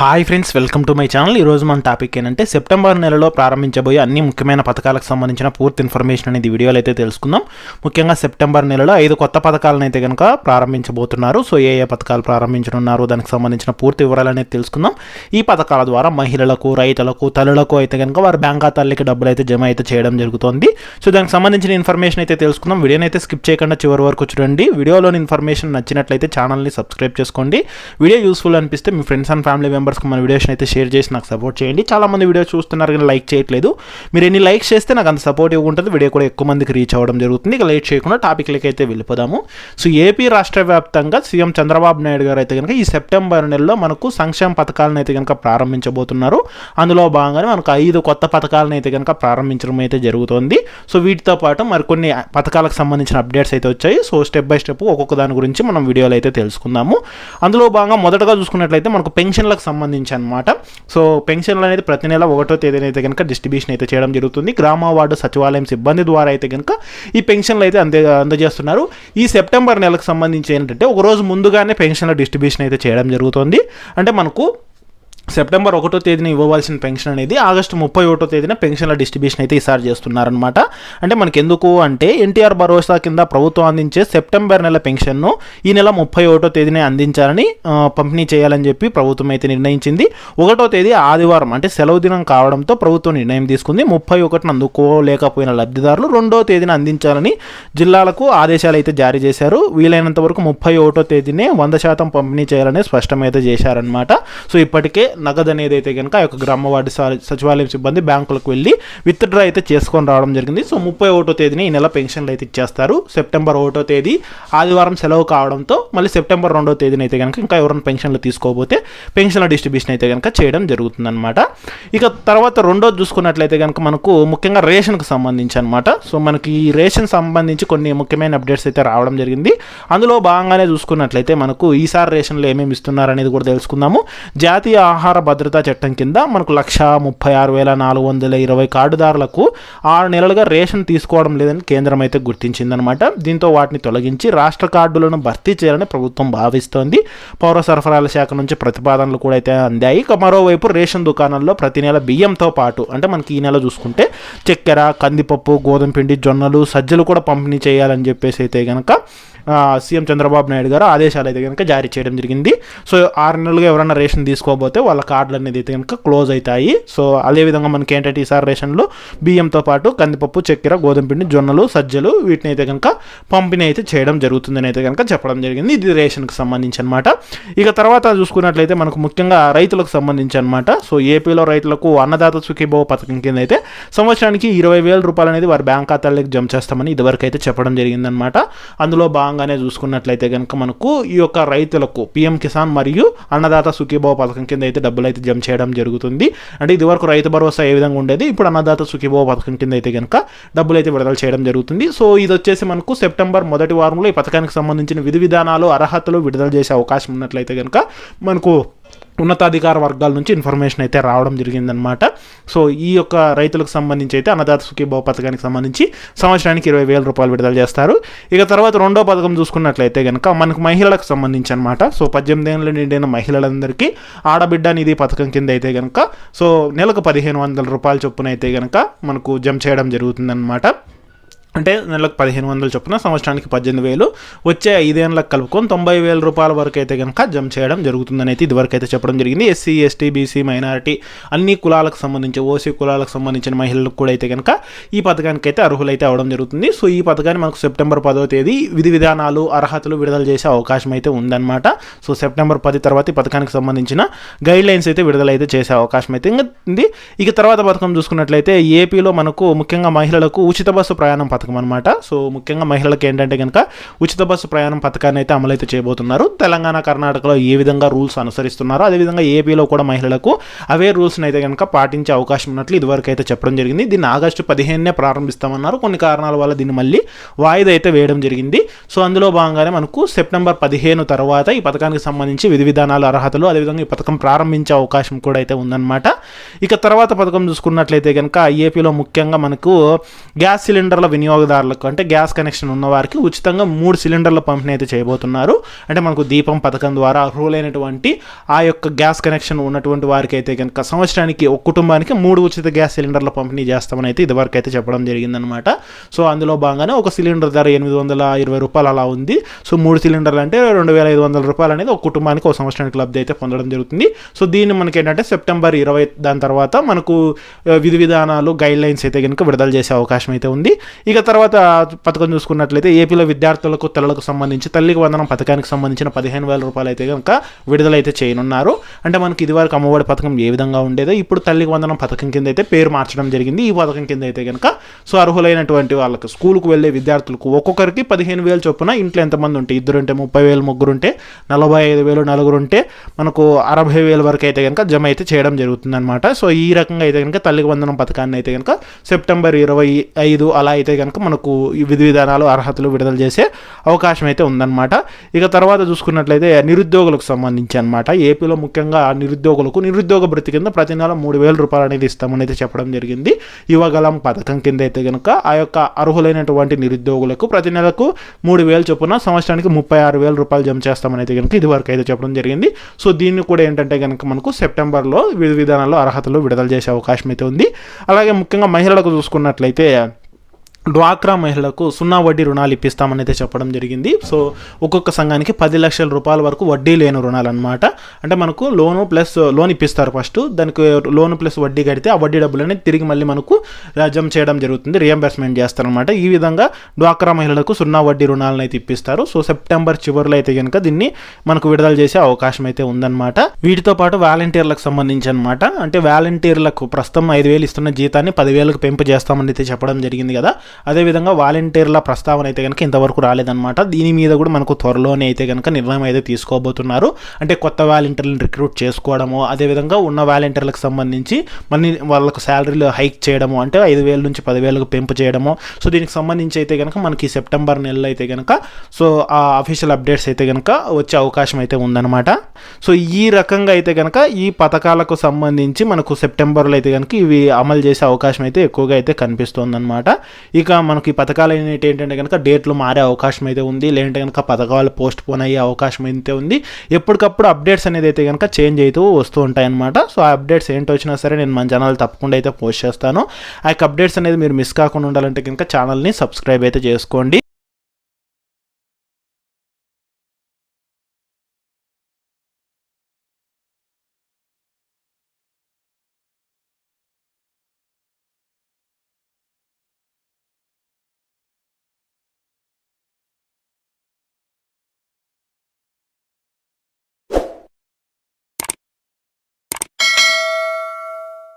Hi friends, welcome to my channel. ఈరోజు మన topic ఏంటంటే సెప్టెంబర్ నెలలో ప్రారంభించబోయే అన్ని ముఖ్యమైన పథకాలకు సంబంధించిన పూర్తి ఇన్ఫర్మేషన్ అనేది వీడియోలో అయితే తెలుసుకుందాం. ముఖ్యంగా సెప్టెంబర్ నెలలో 5 కొత్త పథకాలను అయితే కనుక ప్రారంభించబోతున్నారు. సో ఏ పథకాలు ప్రారంభించనున్నారు, దానికి సంబంధించిన పూర్తి వివరాలు అనేది తెలుసుకుందాం. ఈ పథకాల ద్వారా మహిళలకు, రైతులకు, తల్లులకు అయితే కనుక వారి బ్యాంక్ ఖాతాలకి డబ్బులు అయితే జమ అయితే చేయడం జరుగుతుంది. సో దానికి సంబంధించిన ఇన్ఫర్మేషన్ అయితే తెలుసుకుందాం. వీడియోని అయితే స్కిప్ చేయకుండా చివరి వరకు చూడండి. వీడియోలోని ఇన్ఫర్మేషన్ నచ్చినట్లయితే ఛానల్ని సబ్స్క్రైబ్ చేసుకోండి. వీడియో యూస్ఫుల్ అనిపిస్తే మీ ఫ్రెండ్స్ అండ్ ఫ్యామిలీ మన వీడియోస్ అయితే షేర్ చేసి నాకు సపోర్ట్ చేయండి. చాలా మంది వీడియో చూస్తున్నారు కానీ లైక్ చేయట్లేదు. మీరు ఎన్ని లైక్స్ చేస్తే నాకు అంత సపోర్టివ్ ఉంటుంది, వీడియో కూడా ఎక్కువ మందికి రీచ్ అవ్వడం జరుగుతుంది. ఇక లేట్ చేయకుండా టాపిక్లకి అయితే వెళ్ళిపోదాము. సో ఏపీ రాష్ట్ర వ్యాప్తంగా సీఎం చంద్రబాబు నాయుడు గారు అయితే కనుక ఈ సెప్టెంబర్ నెలలో మనకు సంక్షేమ పథకాలను అయితే కనుక ప్రారంభించబోతున్నారు. అందులో భాగంగానే మనకు 5 కొత్త పథకాలను అయితే కనుక ప్రారంభించడం అయితే జరుగుతుంది. సో వీటితో పాటు మరికొన్ని పథకాలకు సంబంధించిన అప్డేట్స్ అయితే వచ్చాయి. సో స్టెప్ బై స్టెప్ ఒక్కొక్క దాని గురించి మనం వీడియోలో అయితే తెలుసుకుందాము. అందులో భాగంగా మొదటగా చూసుకున్నట్లయితే మనకు పెన్షన్లకు సంబంధించి అనమాట. సో పెన్షన్లు అనేది ప్రతి నెల 1వ తేదీన అయితే కనుక డిస్ట్రిబ్యూషన్ అయితే చేయడం జరుగుతుంది. గ్రామ వార్డు సచివాలయం సిబ్బంది ద్వారా అయితే కనుక ఈ పెన్షన్లు అయితే అందజేస్తున్నారు. ఈ సెప్టెంబర్ నెలకు సంబంధించి ఏంటంటే ఒక రోజు ముందుగానే పెన్షన్ల డిస్ట్రిబ్యూషన్ అయితే చేయడం జరుగుతుంది. అంటే మనకు సెప్టెంబర్ 1వ తేదీన ఇవ్వవలసిన పెన్షన్ అనేది ఆగస్టు 31వ తేదీన పెన్షన్ల డిస్ట్రిబ్యూషన్ అయితే ఈసారి చేస్తున్నారనమాట. అంటే మనకి ఎందుకు అంటే ఎన్టీఆర్ భరోసా కింద ప్రభుత్వం అందించే సెప్టెంబర్ నెల పెన్షన్ను ఈ నెల 31వ తేదీనే అందించాలని పంపిణీ చేయాలని చెప్పి ప్రభుత్వం అయితే నిర్ణయించింది. 1వ తేదీ ఆదివారం అంటే సెలవు దినం కావడంతో ప్రభుత్వం నిర్ణయం తీసుకుంది. 31న అందుకోలేకపోయిన లబ్ధిదారులు 2వ తేదీన అందించాలని జిల్లాలకు ఆదేశాలు అయితే జారీ చేశారు. వీలైనంత వరకు 31వ తేదీనే 100% పంపిణీ చేయాలని స్పష్టమైతే చేశారనమాట. సో ఇప్పటికే నగదు అనేది అయితే కనుక ఆ యొక్క గ్రామ వార్డు సచివాలయం సిబ్బంది బ్యాంకులకు వెళ్ళి విత్డ్రా అయితే చేసుకొని రావడం జరిగింది. సో 31వ తేదీన ఈ నెల పెన్షన్లు అయితే ఇచ్చేస్తారు. సెప్టెంబర్ 1వ తేదీ ఆదివారం సెలవు కావడంతో మళ్ళీ సెప్టెంబర్ 2వ తేదీన అయితే కనుక ఇంకా ఎవరైనా పెన్షన్లు తీసుకోకపోతే పెన్షన్ల డిస్ట్రిబ్యూషన్ అయితే కనుక చేయడం జరుగుతుందన్నమాట. ఇక తర్వాత రెండోది చూసుకున్నట్లయితే కనుక మనకు ముఖ్యంగా రేషన్కి సంబంధించి అనమాట. సో మనకి ఈ రేషన్ సంబంధించి కొన్ని ముఖ్యమైన అప్డేట్స్ అయితే రావడం జరిగింది. అందులో భాగంగానే చూసుకున్నట్లయితే మనకు ఈసారి రేషన్లు ఏమేమి ఇస్తున్నారు అనేది కూడా తెలుసుకుందాము. జాతీయ ఆహార భద్రతా చట్టం కింద మనకు 136,420 కార్డుదారులకు 6 నెలలుగా రేషన్ తీసుకోవడం లేదని కేంద్రం అయితే గుర్తించిందనమాట. దీంతో వాటిని తొలగించి రాష్ట్ర కార్డులను భర్తీ చేయాలని ప్రభుత్వం భావిస్తోంది. పౌర సరఫరాల శాఖ నుంచి ప్రతిపాదనలు కూడా అయితే అందాయి. ఇక మరోవైపు రేషన్ దుకాణాల్లో ప్రతి నెల బియ్యంతో పాటు అంటే మనకి ఈ నెల చూసుకుంటే చక్కెర, కందిపప్పు, గోధుమ పిండి, జొన్నలు, సజ్జలు కూడా పంపిణీ చేయాలని చెప్పేసి అయితే కనుక సీఎం చంద్రబాబు నాయుడు గారు ఆదేశాలు అయితే కనుక జారీ చేయడం జరిగింది. సో 6 నెలలుగా ఎవరైనా రేషన్ తీసుకోకపోతే వాళ్ళ కార్డులు అనేది అయితే కనుక క్లోజ్ అవుతాయి. సో అదేవిధంగా మనకి ఏంటంటే ఈసారి రేషన్లో బియ్యంతో పాటు కందిపప్పు, చక్కెర, గోధుమ పిండి, జొన్నలు, సజ్జలు వీటిని అయితే కనుక పంపిణీ అయితే చేయడం జరుగుతుందని అయితే కనుక చెప్పడం జరిగింది. ఇది రేషన్కి సంబంధించి అనమాట. ఇక తర్వాత చూసుకున్నట్లయితే మనకు ముఖ్యంగా రైతులకు సంబంధించి అనమాట. సో ఏపీలో రైతులకు అన్నదాత సుఖీభవ పథకం కింద అయితే సంవత్సరానికి 20,000 రూపాయలు అనేది వారి బ్యాంక్ ఖాతాలకు జమ చేస్తామని ఇదివరకు అయితే చెప్పడం జరిగిందనమాట. అందులో భాగంగానే చూసుకున్నట్లయితే కనుక మనకు ఈ యొక్క రైతులకు పీఎం కిసాన్ మరియు అన్నదాత సుఖీభవ పథకం కింద అయితే డబ్బులు అయితే జమ చేయడం జరుగుతుంది. అంటే ఇదివరకు రైతు భరోసా ఏ విధంగా ఉండేది, ఇప్పుడు అన్నదాత సుఖీభవ పథకం కింద అయితే కనుక డబ్బులు అయితే విడుదల చేయడం జరుగుతుంది. సో ఇది వచ్చేసి మనకు సెప్టెంబర్ మొదటి వారంలో ఈ పథకానికి సంబంధించిన విధి విధానాలు, అర్హతలు విడుదల చేసే అవకాశం ఉన్నట్లయితే కనుక మనకు ఉన్నతాధికార వర్గాల నుంచి ఇన్ఫర్మేషన్ అయితే రావడం జరిగిందనమాట. సో ఈ యొక్క రైతులకు సంబంధించి అయితే అన్నదాత సుఖీభవ పథకానికి సంబంధించి సంవత్సరానికి 20,000 రూపాయలు విడుదల చేస్తారు. ఇక తర్వాత రెండో పథకం చూసుకున్నట్లయితే కనుక మనకు మహిళలకు సంబంధించి అనమాట. సో 18 ఏళ్ళు నిండిన మహిళలందరికీ ఆడబిడ్డ నిధి పథకం కింద అయితే కనుక సో నెలకు 1,500 రూపాయల చొప్పున అయితే కనుక మనకు జమ చేయడం జరుగుతుందన్నమాట. అంటే నెలకు 1,500 చొప్పున సంవత్సరానికి 18,000, వచ్చే 5 ఏళ్ళకి కలుపుకొని 90,000 రూపాయల వరకు అయితే కనుక జమ చేయడం జరుగుతుందని అయితే ఇదివరకు అయితే చెప్పడం జరిగింది. ఎస్సీ, ఎస్టీ, బీసీ, మైనారిటీ అన్ని కులాలకు సంబంధించి, ఓసీ కులాలకు సంబంధించిన మహిళలకు కూడా అయితే కనుక ఈ పథకానికి అయితే అర్హులైతే అవడం జరుగుతుంది. సో ఈ పథకాన్ని మనకు సెప్టెంబర్ 10వ తేదీ విధి విధానాలు, అర్హతలు విడుదల చేసే అవకాశం అయితే ఉందన్నమాట. సో సెప్టెంబర్ 10 తర్వాత ఈ పథకానికి సంబంధించిన గైడ్ లైన్స్ అయితే విడుదల అయితే చేసే అవకాశం అయితే ఉంది. ఇక తర్వాత పథకం చూసుకున్నట్లయితే ఏపీలో మనకు ముఖ్యంగా మహిళలకు ఉచిత బస్సు ప్రయాణం పథకం అనమాట. సో ముఖ్యంగా మహిళలకు ఏంటంటే కనుక ఉచిత బస్సు ప్రయాణం పథకాన్ని అయితే అమలైతే చేయబోతున్నారు. తెలంగాణ, కర్ణాటకలో ఏ విధంగా రూల్స్ అనుసరిస్తున్నారో అదేవిధంగా ఏపీలో కూడా మహిళలకు అవే రూల్స్ని అయితే కనుక పాటించే అవకాశం ఉన్నట్లు ఇదివరకు అయితే చెప్పడం జరిగింది. దీన్ని ఆగస్టు 15నే ప్రారంభిస్తామన్నారు. కొన్ని కారణాల వల్ల దీన్ని మళ్ళీ వాయిదా అయితే వేయడం జరిగింది. సో అందులో భాగంగానే మనకు సెప్టెంబర్ 15 తర్వాత ఈ పథకానికి సంబంధించి విధి విధానాలు, అర్హతలు అదేవిధంగా ఈ పథకం ప్రారంభించే అవకాశం కూడా అయితే ఉందన్నమాట. ఇక తర్వాత పథకం చూసుకున్నట్లయితే కనుక ఏపీలో ముఖ్యంగా మనకు గ్యాస్ సిలిండర్ల వినియోగం వినియోగదారులకు అంటే గ్యాస్ కనెక్షన్ ఉన్న వారికి ఉచితంగా 3 సిలిండర్ల పంపిణీ అయితే చేయబోతున్నారు. అంటే మనకు దీపం పథకం ద్వారా అర్హులైనటువంటి ఆ యొక్క గ్యాస్ కనెక్షన్ ఉన్నటువంటి వారికి అయితే కనుక సంవత్సరానికి ఒక కుటుంబానికి 3 ఉచిత గ్యాస్ సిలిండర్ల పంపిణీ చేస్తామని అయితే ఇదివరకు అయితే చెప్పడం జరిగిందనమాట. సో అందులో భాగంగానే ఒక సిలిండర్ ధర 820 రూపాయలు అలా ఉంది. సో 3 సిలిండర్లు అంటే 2500 రూపాయలు అనేది ఒక కుటుంబానికి ఒక సంవత్సరానికి లబ్ధి అయితే పొందడం జరుగుతుంది. సో దీన్ని మనకి ఏంటంటే సెప్టెంబర్ 20 దాని తర్వాత మనకు విధి విధానాలు గైడ్ లైన్స్ అయితే కనుక విడుదల చేసే అవకాశం అయితే ఉంది. ఇక తర్వాత పథకం చూసుకున్నట్లయితే ఏపీలో విద్యార్థులకు తల్లులకు సంబంధించి తల్లికి వందనం పథకానికి సంబంధించిన 15,000 రూపాయలు అయితే కనుక విడుదలైతే చేయనున్నారు. అంటే మనకి ఇదివరకు అమ్మఒడి పథకం ఏ విధంగా ఉండేదో ఇప్పుడు తల్లికి వందనం పథకం కింద అయితే పేరు మార్చడం జరిగింది. ఈ పథకం కింద అయితే కనుక సో అర్హులైనటువంటి వాళ్ళకి స్కూల్కు వెళ్ళే విద్యార్థులకు ఒక్కొక్కరికి 15,000 చొప్పున ఇంట్లో ఎంతమంది ఉంటే 2 ఉంటే 30,000, 3 ఉంటే 45,000, 4 ఉంటే మనకు 60,000 వరకు అయితే కనుక జమ అయితే చేయడం జరుగుతుంది అనమాట. సో ఈ రకంగా అయితే కనుక తల్లికి వందనం పథకాన్ని అయితే కనుక సెప్టెంబర్ 25 అలా అయితే కనుక మనకు ఈ విధి విధానాలు అర్హతలు విడుదల చేసే అవకాశం అయితే ఉందన్నమాట. ఇక తర్వాత చూసుకున్నట్లయితే నిరుద్యోగులకు సంబంధించి అనమాట ఏపీలో ముఖ్యంగా నిరుద్యోగులకు నిరుద్యోగ భృతి కింద ప్రతి నెల 3,000 రూపాయలు అనేది ఇస్తామని అయితే చెప్పడం జరిగింది. యువగలం పథకం కింద అయితే కనుక ఆ యొక్క అర్హులైనటువంటి నిరుద్యోగులకు ప్రతి నెలకు 3,000 చొప్పున సంవత్సరానికి 36,000 రూపాయలు జమ చేస్తామని అయితే కనుక ఇది వరకు అయితే చెప్పడం జరిగింది. సో దీన్ని కూడా ఏంటంటే కనుక మనకు సెప్టెంబర్లో విధి విధానాల్లో అర్హతలు విడుదల చేసే అవకాశం అయితే ఉంది. అలాగే ముఖ్యంగా మహిళలకు చూసుకున్నట్లయితే డ్వాక్రా మహిళలకు 0 వడ్డీ రుణాలు ఇప్పిస్తామని అయితే చెప్పడం జరిగింది. సో ఒక్కొక్క సంఘానికి 10 లక్షల రూపాయల వరకు వడ్డీ లేని రుణాలు అనమాట. అంటే మనకు లోన్ ఇప్పిస్తారు ఫస్ట్, దానికి లోన్ ప్లస్ వడ్డీ కడితే ఆ వడ్డీ డబ్బులని తిరిగి మళ్ళీ మనకు జమ చేయడం జరుగుతుంది, రియంబర్స్మెంట్ చేస్తారనమాట. ఈ విధంగా డ్వాక్రా మహిళలకు 0 వడ్డీ రుణాలను అయితే ఇప్పిస్తారు. సో సెప్టెంబర్ చివరిలో అయితే కనుక దీన్ని మనకు విడుదల చేసే అవకాశం అయితే ఉందన్నమాట. వీటితో పాటు వాలంటీర్లకు సంబంధించి అనమాట, అంటే వాలంటీర్లకు ప్రస్తుతం 5,000 ఇస్తున్న జీతాన్ని 10,000కు పెంపు చేస్తామని అయితే చెప్పడం జరిగింది కదా. అదేవిధంగా వాలంటీర్ల ప్రస్తావన అయితే కనుక ఇంతవరకు రాలేదన్నమాట. దీని మీద కూడా మనకు త్వరలోనే అయితే కనుక నిర్ణయం అయితే తీసుకోబోతున్నారు. అంటే కొత్త వాలంటీర్లను రిక్రూట్ చేసుకోవడము, అదేవిధంగా ఉన్న వాలంటీర్లకు సంబంధించి మళ్ళీ వాళ్ళకు శాలరీలు హైక్ చేయడము, అంటే 5,000 నుంచి 10,000కు పెంపు చేయడము. సో దీనికి సంబంధించి అయితే కనుక మనకి సెప్టెంబర్ నెలలో అయితే కనుక సో ఆ అఫీషియల్ అప్డేట్స్ అయితే కనుక వచ్చే అవకాశం అయితే ఉందన్నమాట. సో ఈ రకంగా అయితే కనుక ఈ పథకాలకు సంబంధించి మనకు సెప్టెంబర్లో అయితే కనుక ఇవి అమలు చేసే అవకాశం అయితే ఎక్కువగా అయితే కనిపిస్తుందన్నమాట. ఇక మనకి పథకాలు అనేవి ఏంటంటే కనుక డేట్లు మారే అవకాశం అయితే ఉంది, లేదంటే కనుక పథకాలు పోస్ట్ పోన్ అయ్యే అవకాశం అయితే ఉంది. ఎప్పటికప్పుడు అప్డేట్స్ అనేది అయితే కనుక చేంజ్ అవుతూ వస్తూ ఉంటాయి అనమాట. సో ఆ అప్డేట్స్ ఏంటో వచ్చినా సరే నేను మన ఛానల్ తప్పకుండా అయితే పోస్ట్ చేస్తాను. ఆ యొక్క అప్డేట్స్ అనేది మీరు మిస్ కాకుండా ఉండాలంటే కనుక ఛానల్ని సబ్స్క్రైబ్ అయితే చేసుకోండి.